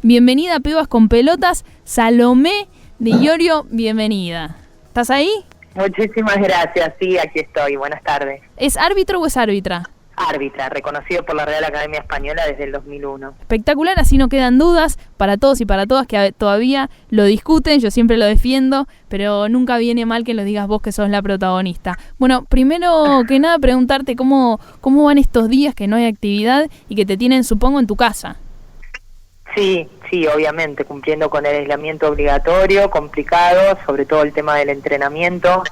Bienvenida a Pibas con Pelotas. Salomé de Iorio, bienvenida. ¿Estás ahí? Muchísimas gracias, sí, aquí estoy. Buenas tardes. ¿Es árbitro o es árbitra? Árbitra, reconocido por la Real Academia Española desde el 2001. Espectacular, así no quedan dudas para todos y para todas que todavía lo discuten, yo siempre lo defiendo, pero nunca viene mal que lo digas vos que sos la protagonista. Bueno, primero que nada preguntarte cómo van estos días que no hay actividad y que te tienen, supongo, en tu casa. Sí, obviamente, cumpliendo con el aislamiento obligatorio, complicado, sobre todo el tema del entrenamiento.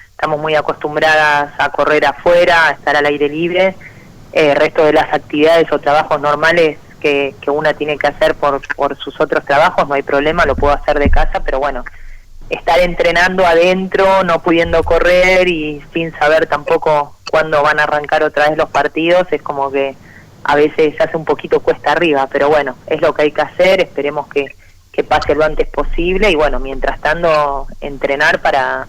Estamos muy acostumbradas a correr afuera, a estar al aire libre. El resto de las actividades o trabajos normales que una tiene que hacer por sus otros trabajos, no hay problema, lo puedo hacer de casa, pero bueno, estar entrenando adentro, no pudiendo correr y sin saber tampoco cuándo van a arrancar otra vez los partidos, es como que a veces se hace un poquito cuesta arriba, pero bueno, es lo que hay que hacer, esperemos que pase lo antes posible y bueno, mientras tanto entrenar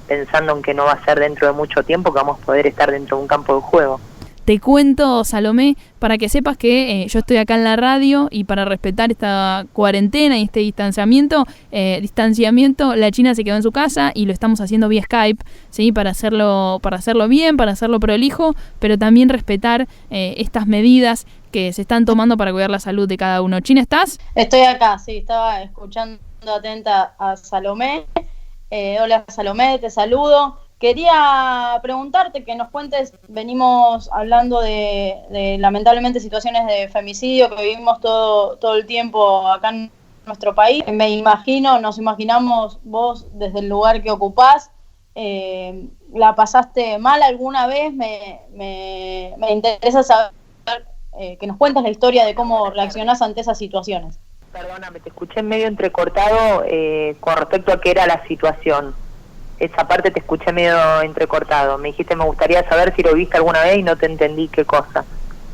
pensando en que no va a ser dentro de mucho tiempo que vamos a poder estar dentro de un campo de juego. Te cuento, Salomé, para que sepas que yo estoy acá en la radio y para respetar esta cuarentena y este distanciamiento, la China se quedó en su casa y lo estamos haciendo vía Skype, ¿sí? Para hacerlo bien, para hacerlo prolijo, pero también respetar estas medidas que se están tomando para cuidar la salud de cada uno. China, ¿estás? Estoy acá, sí, estaba escuchando atenta a Salomé. Hola Salomé, te saludo. Quería preguntarte que nos cuentes, venimos hablando de lamentablemente situaciones de femicidio que vivimos todo el tiempo acá en nuestro país. Nos imaginamos vos desde el lugar que ocupás, ¿la pasaste mal alguna vez? Me interesa saber que nos cuentes la historia de cómo reaccionás ante esas situaciones. Perdóname, te escuché medio entrecortado con respecto a qué era la situación. Esa parte te escuché medio entrecortado. Me dijiste, me gustaría saber si lo viste alguna vez y no te entendí qué cosa.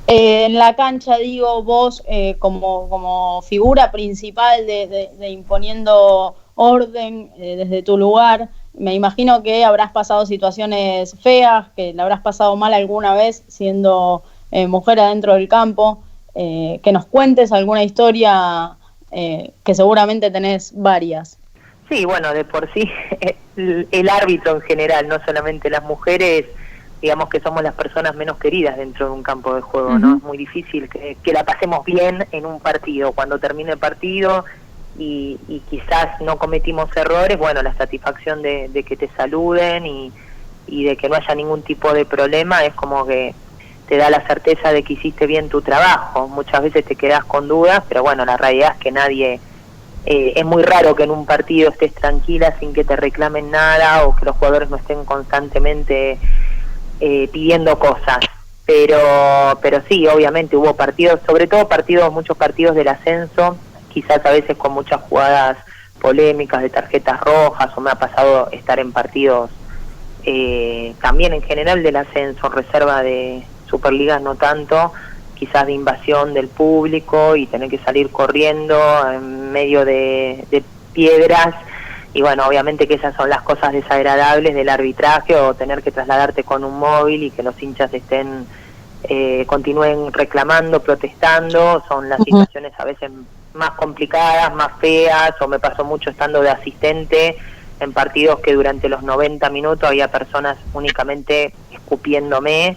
En la cancha, digo, vos como figura principal de imponiendo orden desde tu lugar, me imagino que habrás pasado situaciones feas, que la habrás pasado mal alguna vez siendo mujer adentro del campo. Que nos cuentes alguna historia que seguramente tenés varias. Sí, bueno, de por sí el árbitro en general, no solamente las mujeres, digamos que somos las personas menos queridas dentro de un campo de juego, ¿no? Es muy difícil que la pasemos bien en un partido. Cuando termine el partido y quizás no cometimos errores, bueno, la satisfacción de que te saluden y de que no haya ningún tipo de problema es como que te da la certeza de que hiciste bien tu trabajo. Muchas veces te quedas con dudas, pero bueno, la realidad es que nadie... es muy raro que en un partido estés tranquila sin que te reclamen nada o que los jugadores no estén constantemente pidiendo cosas. Pero sí, obviamente hubo partidos, sobre todo muchos partidos del ascenso, quizás a veces con muchas jugadas polémicas de tarjetas rojas, o me ha pasado estar en partidos también en general del ascenso, reserva de Superligas no tanto, quizás de invasión del público y tener que salir corriendo en medio de piedras y bueno, obviamente que esas son las cosas desagradables del arbitraje o tener que trasladarte con un móvil y que los hinchas continúen reclamando, protestando, son las situaciones a veces más complicadas, más feas, o me pasó mucho estando de asistente en partidos que durante los 90 minutos había personas únicamente escupiéndome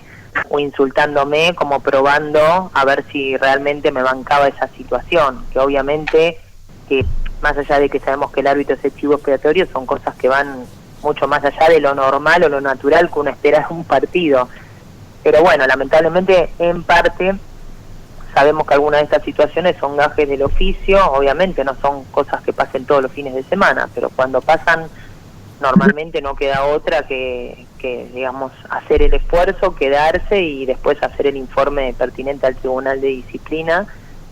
o insultándome, como probando a ver si realmente me bancaba esa situación, que obviamente, que más allá de que sabemos que el árbitro es el chivo expiatorio, son cosas que van mucho más allá de lo normal o lo natural que uno espera en un partido. Pero bueno, lamentablemente, en parte, sabemos que algunas de estas situaciones son gajes del oficio, obviamente no son cosas que pasen todos los fines de semana, pero cuando pasan, normalmente no queda otra que digamos, hacer el esfuerzo, quedarse y después hacer el informe pertinente al Tribunal de Disciplina.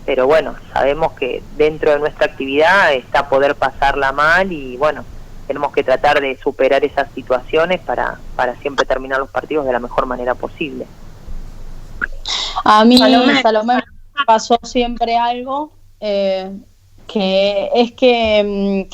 Pero bueno, sabemos que dentro de nuestra actividad está poder pasarla mal y bueno, tenemos que tratar de superar esas situaciones para siempre terminar los partidos de la mejor manera posible. A mí, Salomé, me pasó siempre algo que es que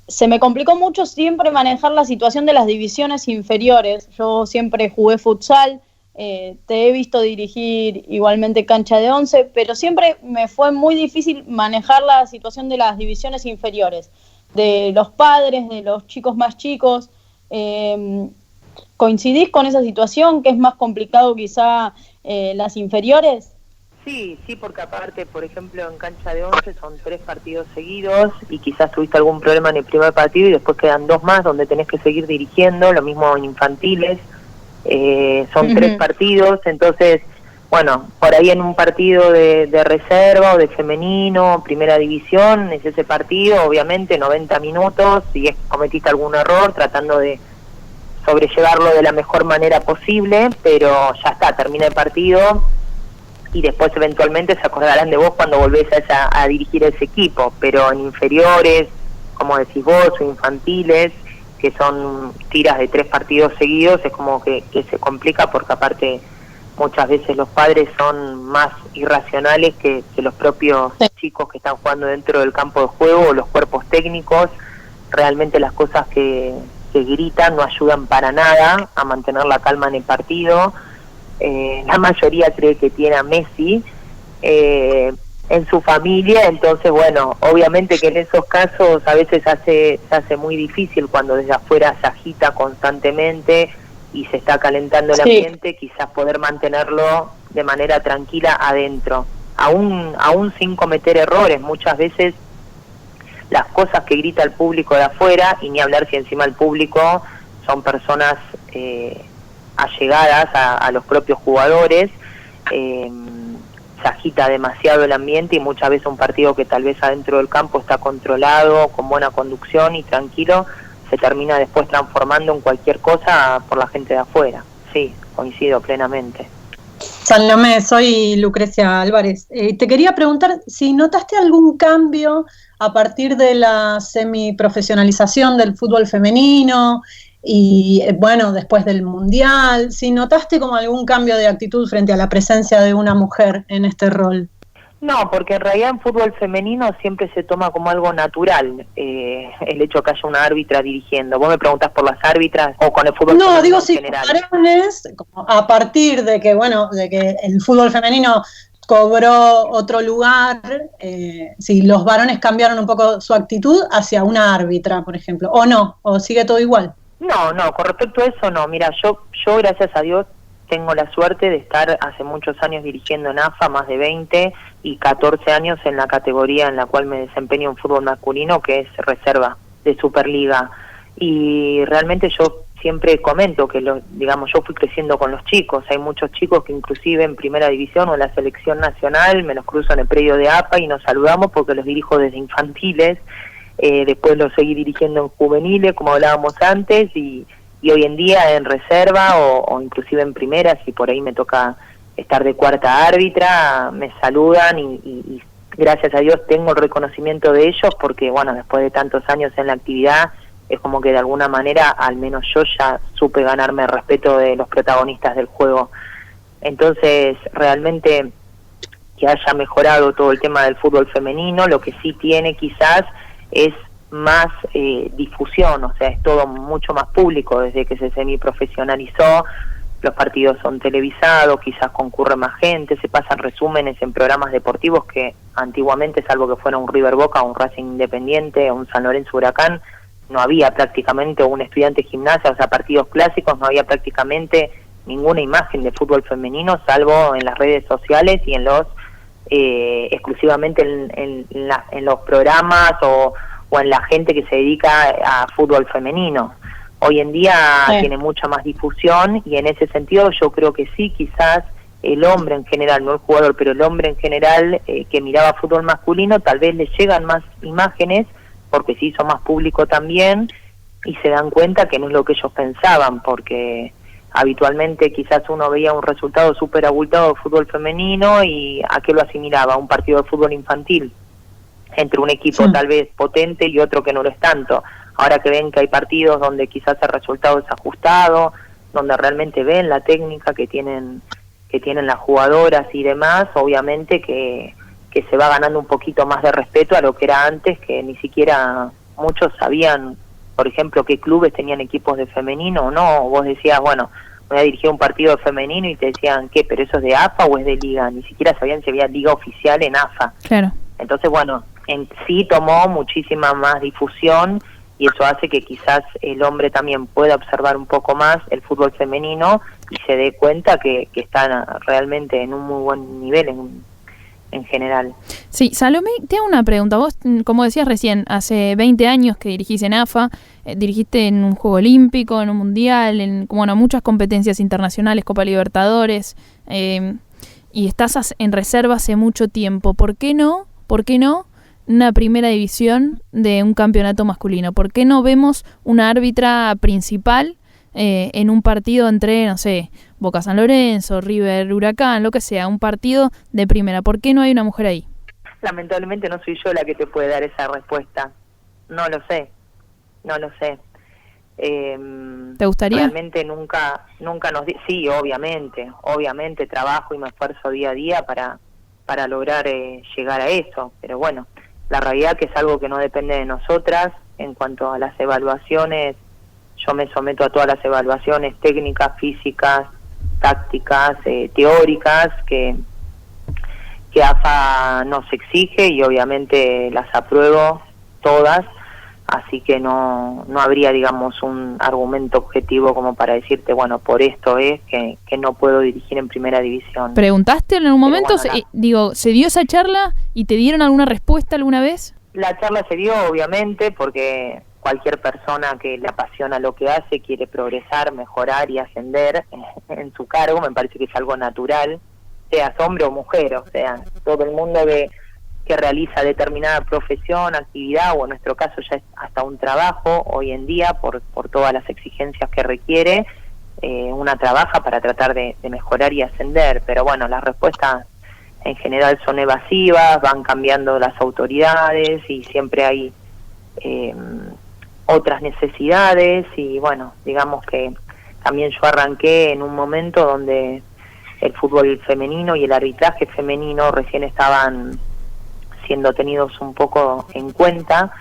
se me complicó mucho siempre manejar la situación de las divisiones inferiores. Yo siempre jugué futsal, te he visto dirigir igualmente cancha de 11, pero siempre me fue muy difícil manejar la situación de las divisiones inferiores, de los padres, de los chicos más chicos. ¿Coincidís con esa situación, que es más complicado quizá las inferiores? Sí, porque aparte, por ejemplo, en cancha de 11 son 3 partidos seguidos y quizás tuviste algún problema en el primer partido y después quedan 2 más donde tenés que seguir dirigiendo, lo mismo en infantiles, son 3 partidos, entonces, bueno, por ahí en un partido de reserva o de femenino, primera división, es ese partido, obviamente 90 minutos, si cometiste algún error, tratando de sobrellevarlo de la mejor manera posible, pero ya está, termina el partido y después eventualmente se acordarán de vos cuando volvés a dirigir ese equipo, pero en inferiores, como decís vos, o infantiles, que son tiras de 3 partidos seguidos, es como que se complica porque aparte muchas veces los padres son más irracionales que los propios chicos que están jugando dentro del campo de juego o los cuerpos técnicos. Realmente las cosas que gritan no ayudan para nada a mantener la calma en el partido. La mayoría cree que tiene a Messi en su familia, entonces bueno, obviamente que en esos casos a veces se hace muy difícil cuando desde afuera se agita constantemente y se está calentando el ambiente, quizás poder mantenerlo de manera tranquila adentro, aún sin cometer errores. Muchas veces las cosas que grita el público de afuera, y ni hablar si encima el público son personas allegadas a los propios jugadores, se agita demasiado el ambiente y muchas veces un partido que tal vez adentro del campo está controlado, con buena conducción y tranquilo, se termina después transformando en cualquier cosa por la gente de afuera. Sí, coincido plenamente. Salomé, soy Lucrecia Álvarez. Te quería preguntar si notaste algún cambio a partir de la semiprofesionalización del fútbol femenino y, bueno, después del Mundial, si notaste como algún cambio de actitud frente a la presencia de una mujer en este rol. No, porque en realidad en fútbol femenino siempre se toma como algo natural el hecho que haya una árbitra dirigiendo. ¿Vos me preguntás por las árbitras o con el fútbol femenino? No, digo si general? Varones, a partir de que, bueno, de que el fútbol femenino cobró otro lugar, si los varones cambiaron un poco su actitud hacia una árbitra, por ejemplo, o no, o sigue todo igual. No, con respecto a eso no. Mira, yo gracias a Dios tengo la suerte de estar hace muchos años dirigiendo en AFA, más de 20, y 14 años en la categoría en la cual me desempeño en fútbol masculino, que es reserva de Superliga. Y realmente yo siempre comento que, yo fui creciendo con los chicos. Hay muchos chicos que inclusive en primera división o en la selección nacional me los cruzo en el predio de AFA y nos saludamos porque los dirijo desde infantiles. Después los seguí dirigiendo en juveniles, como hablábamos antes, y hoy en día en reserva o inclusive en primera, si por ahí me toca estar de cuarta árbitra, me saludan y gracias a Dios tengo el reconocimiento de ellos porque, bueno, después de tantos años en la actividad, es como que de alguna manera, al menos yo ya supe ganarme el respeto de los protagonistas del juego. Entonces, realmente que haya mejorado todo el tema del fútbol femenino, lo que sí tiene quizás es más difusión, o sea, es todo mucho más público desde que se semiprofesionalizó. Los partidos son televisados, quizás concurre más gente, se pasan resúmenes en programas deportivos que antiguamente, salvo que fuera un River Boca, un Racing Independiente, un San Lorenzo Huracán, no había prácticamente, un Estudiante Gimnasia, o sea, partidos clásicos, no había prácticamente ninguna imagen de fútbol femenino, salvo en las redes sociales y en los exclusivamente en los programas o en la gente que se dedica a fútbol femenino. Hoy en día tiene mucha más difusión y en ese sentido yo creo que sí, quizás el hombre en general, no el jugador, pero el hombre en general que miraba fútbol masculino, tal vez le llegan más imágenes porque se hizo más público también y se dan cuenta que no es lo que ellos pensaban, porque habitualmente quizás uno veía un resultado súper abultado de fútbol femenino y ¿a qué lo asimilaba? Un partido de fútbol infantil entre un equipo tal vez potente y otro que no lo es tanto. Ahora que ven que hay partidos donde quizás el resultado es ajustado, donde realmente ven la técnica que tienen las jugadoras y demás, obviamente que se va ganando un poquito más de respeto a lo que era antes, que ni siquiera muchos sabían, por ejemplo, qué clubes tenían equipos de femenino o no. Vos decías, bueno, voy a dirigir un partido femenino y te decían, ¿qué? ¿Pero eso es de AFA o es de liga? Ni siquiera sabían si había liga oficial en AFA. Claro. Entonces, bueno, en sí tomó muchísima más difusión y eso hace que quizás el hombre también pueda observar un poco más el fútbol femenino y se dé cuenta que están realmente en un muy buen nivel en general. Sí, Salomé, te hago una pregunta. Vos, como decías recién, hace 20 años que dirigís en AFA, dirigiste en un Juego Olímpico, en un Mundial, en muchas competencias internacionales, Copa Libertadores, y estás en reserva hace mucho tiempo. ¿Por qué no una primera división de un campeonato masculino? ¿Por qué no vemos una árbitra principal en un partido entre, no sé, Boca San Lorenzo, River Huracán, lo que sea, un partido de primera? ¿Por qué no hay una mujer ahí? Lamentablemente no soy yo la que te puede dar esa respuesta. No lo sé. ¿Te gustaría? Realmente nunca sí, obviamente trabajo y me esfuerzo día a día para lograr llegar a eso, pero bueno, la realidad que es algo que no depende de nosotras. En cuanto a las evaluaciones, yo me someto a todas las evaluaciones técnicas, físicas, tácticas, teóricas que AFA nos exige y obviamente las apruebo todas, así que no habría, digamos, un argumento objetivo como para decirte, bueno, por esto es que no puedo dirigir en primera división. ¿Preguntaste en algún momento? Bueno, ¿se dio esa charla y te dieron alguna respuesta alguna vez? La charla se dio, obviamente, porque cualquier persona que le apasiona lo que hace quiere progresar, mejorar y ascender en su cargo. Me parece que es algo natural, seas hombre o mujer, o sea, todo el mundo que realiza determinada profesión, actividad, o en nuestro caso ya es hasta un trabajo hoy en día por todas las exigencias que requiere, una trabaja para tratar de mejorar y ascender. Pero bueno, las respuestas en general son evasivas, van cambiando las autoridades y siempre hay otras necesidades y bueno, digamos que también yo arranqué en un momento donde el fútbol femenino y el arbitraje femenino recién estaban siendo tenidos un poco en cuenta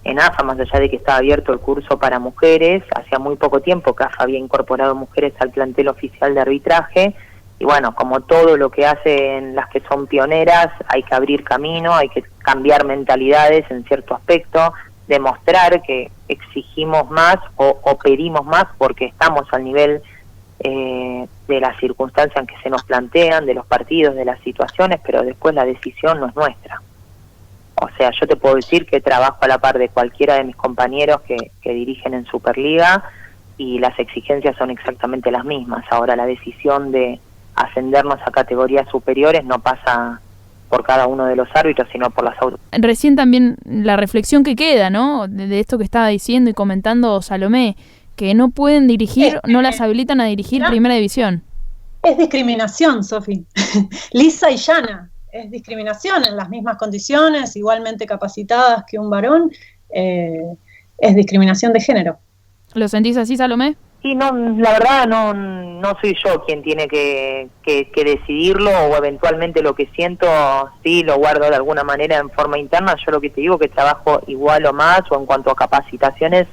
en AFA, más allá de que estaba abierto el curso para mujeres. Hacía muy poco tiempo que AFA había incorporado mujeres al plantel oficial de arbitraje y bueno, como todo lo que hacen las que son pioneras, hay que abrir camino, hay que cambiar mentalidades en cierto aspecto, demostrar que exigimos más o pedimos más porque estamos al nivel de las circunstancias en que se nos plantean, de los partidos, de las situaciones, pero después la decisión no es nuestra. O sea, yo te puedo decir que trabajo a la par de cualquiera de mis compañeros que dirigen en Superliga y las exigencias son exactamente las mismas. Ahora, la decisión de ascendernos a categorías superiores no pasa por cada uno de los árbitros, sino por las autoridades. Recién también la reflexión que queda, ¿no?, de esto que estaba diciendo y comentando Salomé, que no pueden dirigir, no las habilitan a dirigir primera división. Es discriminación, Sofi. Lisa y llana. Es discriminación en las mismas condiciones, igualmente capacitadas que un varón. Es discriminación de género. ¿Lo sentís así, Salomé? Sí, no, la verdad no soy yo quien tiene que decidirlo, o eventualmente lo que siento sí lo guardo de alguna manera en forma interna. Yo lo que te digo que trabajo igual o más, o en cuanto a capacitaciones,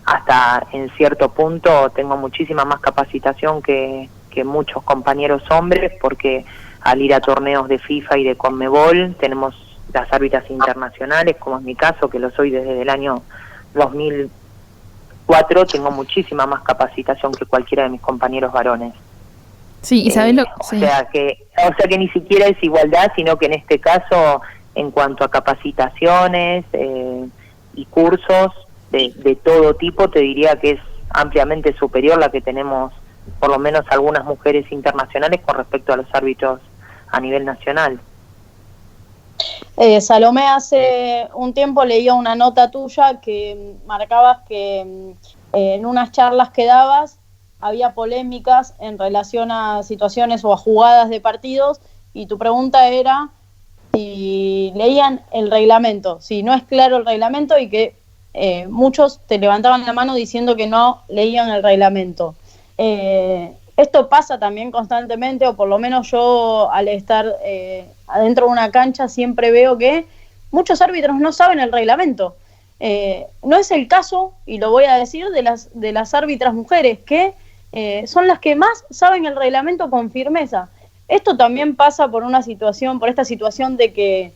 hasta en cierto punto tengo muchísima más capacitación que muchos compañeros hombres, porque al ir a torneos de FIFA y de Conmebol tenemos las árbitras internacionales, como es mi caso, que lo soy desde el año 2004, tengo muchísima más capacitación que cualquiera de mis compañeros varones. Sí, y sabés o sea que ni siquiera es igualdad, sino que en este caso, en cuanto a capacitaciones y cursos de todo tipo, te diría que es ampliamente superior la que tenemos, por lo menos algunas mujeres internacionales, con respecto a los árbitros a nivel nacional. Salomé, hace un tiempo leía una nota tuya que marcabas que en unas charlas que dabas había polémicas en relación a situaciones o a jugadas de partidos, y tu pregunta era si leían el reglamento, si no es claro el reglamento, y que muchos te levantaban la mano diciendo que no leían el reglamento. Esto pasa también constantemente, o por lo menos yo, al estar adentro de una cancha, siempre veo que muchos árbitros no saben el reglamento. No es el caso, y lo voy a decir, de las árbitras mujeres, que son las que más saben el reglamento con firmeza. Esto también pasa por esta situación de que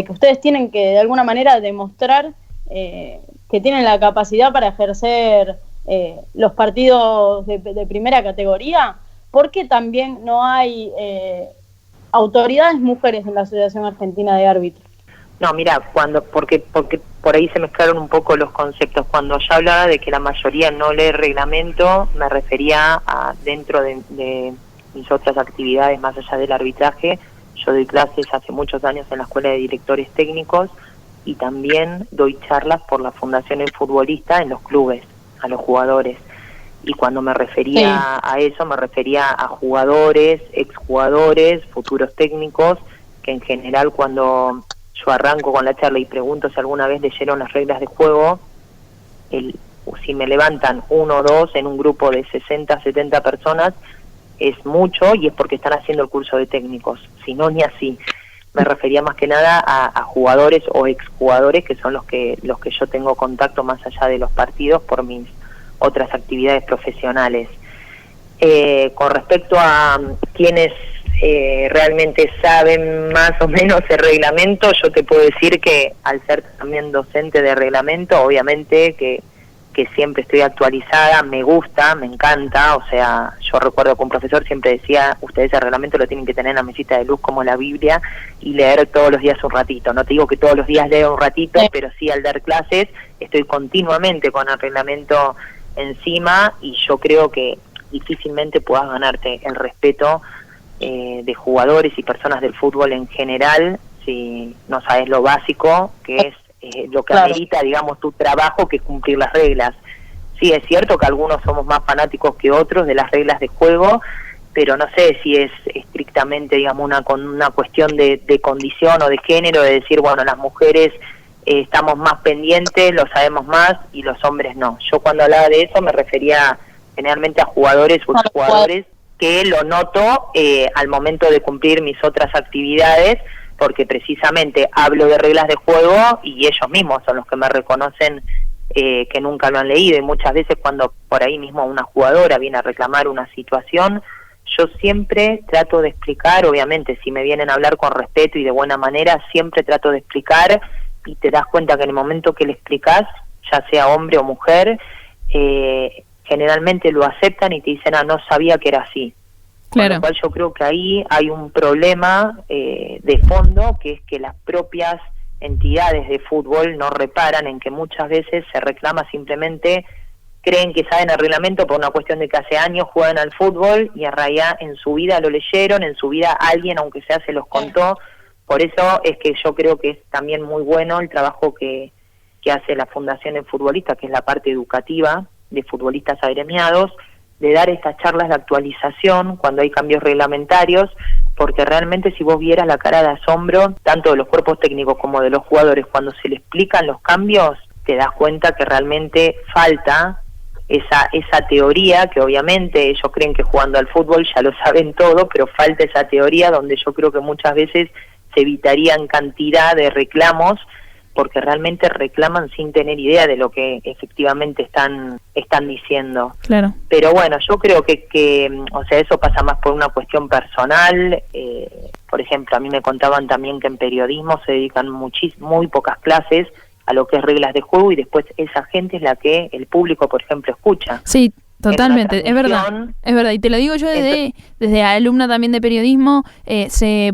ustedes tienen que de alguna manera demostrar que tienen la capacidad para ejercer los partidos de primera categoría, porque también no hay autoridades mujeres en la Asociación Argentina de Árbitros. No, mira, porque por ahí se mezclaron un poco los conceptos. Cuando yo hablaba de que la mayoría no lee reglamento, me refería a dentro de mis otras actividades más allá del arbitraje. Yo doy clases hace muchos años en la Escuela de Directores Técnicos y también doy charlas por la Fundación El Futbolista en los clubes, a los jugadores. Y cuando me refería a eso, me refería a jugadores, exjugadores, futuros técnicos, que en general cuando yo arranco con la charla y pregunto si alguna vez leyeron las reglas de juego, si me levantan 1 o 2 en un grupo de 60, 70 personas, es mucho y es porque están haciendo el curso de técnicos, si no, ni así. Me refería más que nada a jugadores o exjugadores, que son los que yo tengo contacto más allá de los partidos por mis otras actividades profesionales. Con respecto a quienes realmente saben más o menos el reglamento, yo te puedo decir que al ser también docente de reglamento, obviamente que siempre estoy actualizada, me gusta, me encanta. O sea, yo recuerdo que un profesor siempre decía, ustedes el reglamento lo tienen que tener en la mesita de luz como la Biblia y leer todos los días un ratito. No te digo que todos los días leo un ratito, pero sí al dar clases estoy continuamente con el reglamento encima, y yo creo que difícilmente puedas ganarte el respeto de jugadores y personas del fútbol en general si no sabes lo básico que es lo que amerita, digamos, tu trabajo, que es cumplir las reglas. Sí, es cierto que algunos somos más fanáticos que otros de las reglas de juego, pero no sé si es estrictamente, digamos, una cuestión de condición o de género, de decir, bueno, las mujeres estamos más pendientes, lo sabemos más, y los hombres no. Yo cuando hablaba de eso me refería generalmente a jugadores o exjugadores, que lo noto al momento de cumplir mis otras actividades, porque precisamente hablo de reglas de juego y ellos mismos son los que me reconocen que nunca lo han leído. Y muchas veces cuando por ahí mismo una jugadora viene a reclamar una situación, yo siempre trato de explicar, obviamente si me vienen a hablar con respeto y de buena manera, siempre trato de explicar, y te das cuenta que en el momento que le explicás, ya sea hombre o mujer, generalmente lo aceptan y te dicen, no sabía que era así. Claro. Con lo cual yo creo que ahí hay un problema de fondo, que es que las propias entidades de fútbol no reparan en que muchas veces se reclama simplemente, creen que saben el reglamento por una cuestión de que hace años juegan al fútbol y en realidad en su vida lo leyeron, en su vida alguien, aunque sea, se los contó. Por eso es que yo creo que es también muy bueno el trabajo que hace la Fundación del Futbolista, que es la parte educativa de futbolistas agremiados, de dar estas charlas de actualización cuando hay cambios reglamentarios, porque realmente si vos vieras la cara de asombro, tanto de los cuerpos técnicos como de los jugadores, cuando se le explican los cambios, te das cuenta que realmente falta esa teoría, que obviamente ellos creen que jugando al fútbol ya lo saben todo, pero falta esa teoría donde yo creo que muchas veces se evitarían cantidad de reclamos, porque realmente reclaman sin tener idea de lo que efectivamente están diciendo. Claro. Pero bueno, yo creo que o sea, eso pasa más por una cuestión personal. Por ejemplo, a mí me contaban también que en periodismo se dedican muy pocas clases a lo que es reglas de juego, y después esa gente es la que el público, por ejemplo, escucha. Sí, totalmente, es verdad, y te lo digo yo desde alumna también de periodismo. Se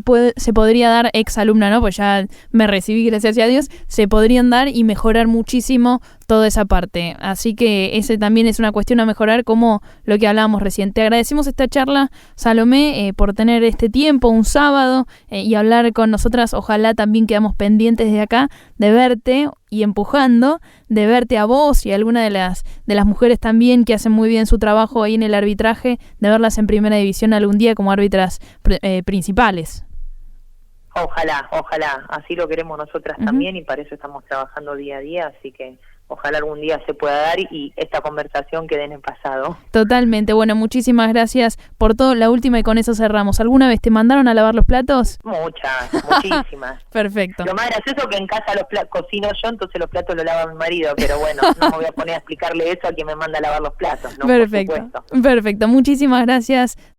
podría dar, ex alumna, ¿no? Pues ya me recibí, gracias a Dios, se podrían dar y mejorar muchísimo toda esa parte, así que ese también es una cuestión a mejorar, como lo que hablábamos recién. Te agradecemos esta charla, Salomé, por tener este tiempo, un sábado, y hablar con nosotras. Ojalá también quedamos pendientes de acá, de verte y empujando, de verte a vos y a alguna de las mujeres también que hacen muy bien su trabajo ahí en el arbitraje, de verlas en primera división algún día como árbitras principales. Ojalá, así lo queremos nosotras también, y para eso estamos trabajando día a día, así que ojalá algún día se pueda dar y esta conversación quede en el pasado. Totalmente. Bueno, muchísimas gracias por todo. La última y con eso cerramos. ¿Alguna vez te mandaron a lavar los platos? Muchísimas. Perfecto. Lo más gracioso que en casa cocino yo, entonces los platos los lava mi marido, pero bueno, no me voy a poner a explicarle eso a quien me manda a lavar los platos, ¿no? Perfecto. Por supuesto. Perfecto. Muchísimas gracias.